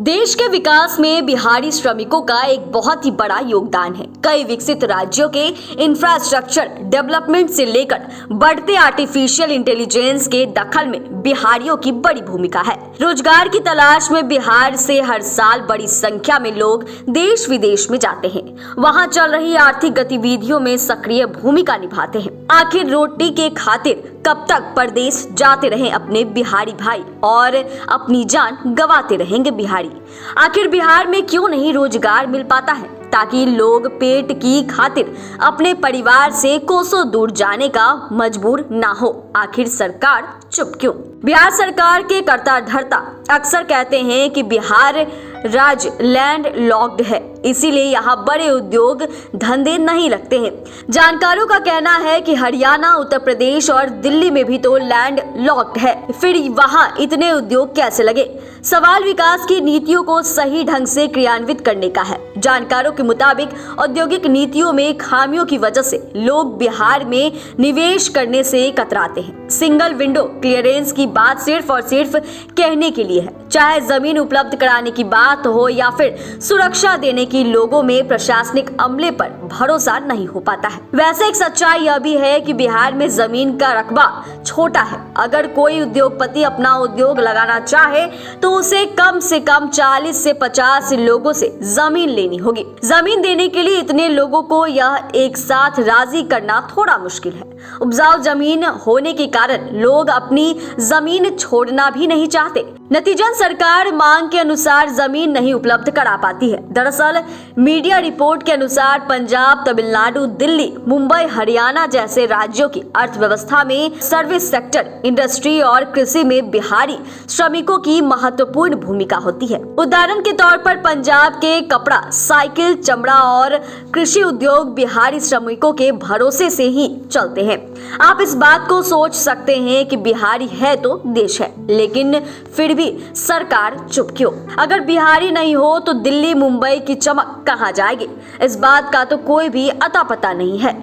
देश के विकास में बिहारी श्रमिकों का एक बहुत ही बड़ा योगदान है। कई विकसित राज्यों के इंफ्रास्ट्रक्चर डेवलपमेंट से लेकर बढ़ते आर्टिफिशियल इंटेलिजेंस के दखल में बिहारियों की बड़ी भूमिका है। रोजगार की तलाश में बिहार से हर साल बड़ी संख्या में लोग देश विदेश में जाते हैं। वहां चल रही आर्थिक गतिविधियों में सक्रिय भूमिका निभाते हैं। आखिर रोटी के खातिर कब तक परदेश जाते रहे अपने बिहारी भाई और अपनी जान गंवाते रहेंगे बिहारी। आखिर बिहार में क्यों नहीं रोजगार मिल पाता है, ताकि लोग पेट की खातिर अपने परिवार से कोसों दूर जाने का मजबूर ना हो। आखिर सरकार चुप क्यों? बिहार सरकार के कर्ता धर्ता अक्सर कहते हैं कि बिहार राज्य लैंड लॉक्ड है, इसीलिए यहाँ बड़े उद्योग धंधे नहीं लगते हैं। जानकारों का कहना है कि हरियाणा, उत्तर प्रदेश और दिल्ली में भी तो लैंड लॉक्ड है, फिर वहाँ इतने उद्योग कैसे लगे? सवाल विकास की नीतियों को सही ढंग से क्रियान्वित करने का है। जानकारों के मुताबिक औद्योगिक नीतियों में खामियों की वजह से लोग बिहार में निवेश करने से कतराते हैं। सिंगल विंडो क्लियरेंस की बात सिर्फ और सिर्फ कहने के लिए है, चाहे जमीन उपलब्ध कराने की बात हो या फिर सुरक्षा देने की। लोगों में प्रशासनिक अमले पर भरोसा नहीं हो पाता है। वैसे एक सच्चाई यह भी है कि बिहार में जमीन का रकबा छोटा है। अगर कोई उद्योगपति अपना उद्योग लगाना चाहे तो उसे कम से कम 40 से 50 लोगों से जमीन लेनी होगी। जमीन देने के लिए इतने लोगों को यह एक साथ राजी करना थोड़ा मुश्किल है। उपजाऊ जमीन होने के कारण लोग अपनी जमीन छोड़ना भी नहीं चाहते। नतीजन सरकार मांग के अनुसार जमीन नहीं उपलब्ध करा पाती है। दरअसल मीडिया रिपोर्ट के अनुसार पंजाब, तमिलनाडु, दिल्ली, मुंबई, हरियाणा जैसे राज्यों की अर्थव्यवस्था में सर्विस सेक्टर, इंडस्ट्री और कृषि में बिहारी श्रमिकों की महत्वपूर्ण भूमिका होती है। उदाहरण के तौर पर पंजाब के कपड़ा, साइकिल, चमड़ा और कृषि उद्योग बिहारी श्रमिकों के भरोसे से ही चलते हैं। आप इस बात को सोच सकते हैं कि बिहारी है तो देश है, लेकिन फिर भी सरकार चुप क्यों? अगर बिहारी नहीं हो तो दिल्ली, मुंबई की चमक कहां जाएगी? इस बात का तो कोई भी अता पता नहीं है।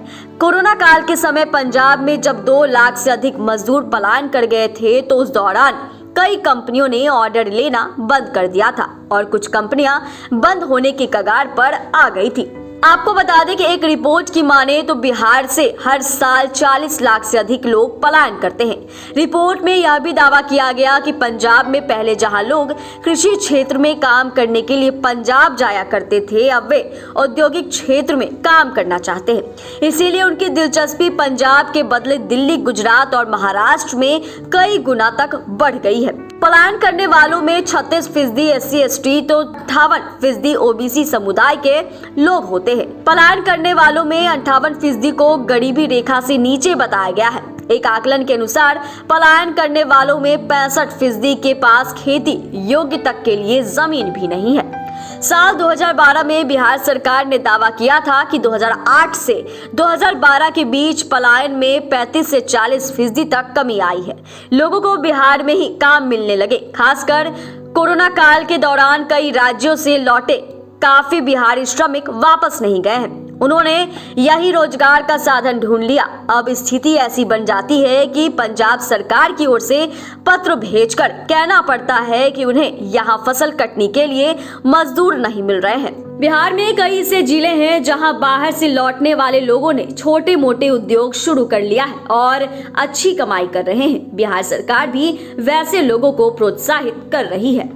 कोरोना काल के समय पंजाब में जब 2 लाख से अधिक मजदूर पलायन कर गए थे तो उस दौरान कई कंपनियों ने ऑर्डर लेना बंद कर दिया था और कुछ कंपनियां बंद होने के कगार पर आ गई थी। आपको बता दें कि एक रिपोर्ट की माने तो बिहार से हर साल 40 लाख से अधिक लोग पलायन करते हैं। रिपोर्ट में यह भी दावा किया गया कि पंजाब में पहले जहां लोग कृषि क्षेत्र में काम करने के लिए पंजाब जाया करते थे, अब वे औद्योगिक क्षेत्र में काम करना चाहते हैं। इसीलिए उनकी दिलचस्पी पंजाब के बदले दिल्ली, गुजरात और महाराष्ट्र में कई गुना तक बढ़ गई है। पलायन करने वालों में 36% SC/ST तो 58% OBC समुदाय के लोग होते हैं। पलायन करने वालों में 58% को गरीबी रेखा से नीचे बताया गया है। एक आकलन के अनुसार पलायन करने वालों में 65% के पास खेती योग्य तक के लिए जमीन भी नहीं है। साल 2012 में बिहार सरकार ने दावा किया था कि 2008 से 2012 के बीच पलायन में 35 से 40% तक कमी आई है। लोगों को बिहार में ही काम मिलने लगे। खासकर कोरोना काल के दौरान कई राज्यों से लौटे काफी बिहारी श्रमिक वापस नहीं गए हैं। उन्होंने यही रोजगार का साधन ढूंढ लिया। अब स्थिति ऐसी बन जाती है कि पंजाब सरकार की ओर से पत्र भेजकर कहना पड़ता है कि उन्हें यहाँ फसल कटने के लिए मजदूर नहीं मिल रहे हैं। बिहार में कई ऐसे जिले हैं जहां बाहर से लौटने वाले लोगों ने छोटे मोटे उद्योग शुरू कर लिया है और अच्छी कमाई कर रहे हैं। बिहार सरकार भी वैसे लोगों को प्रोत्साहित कर रही है।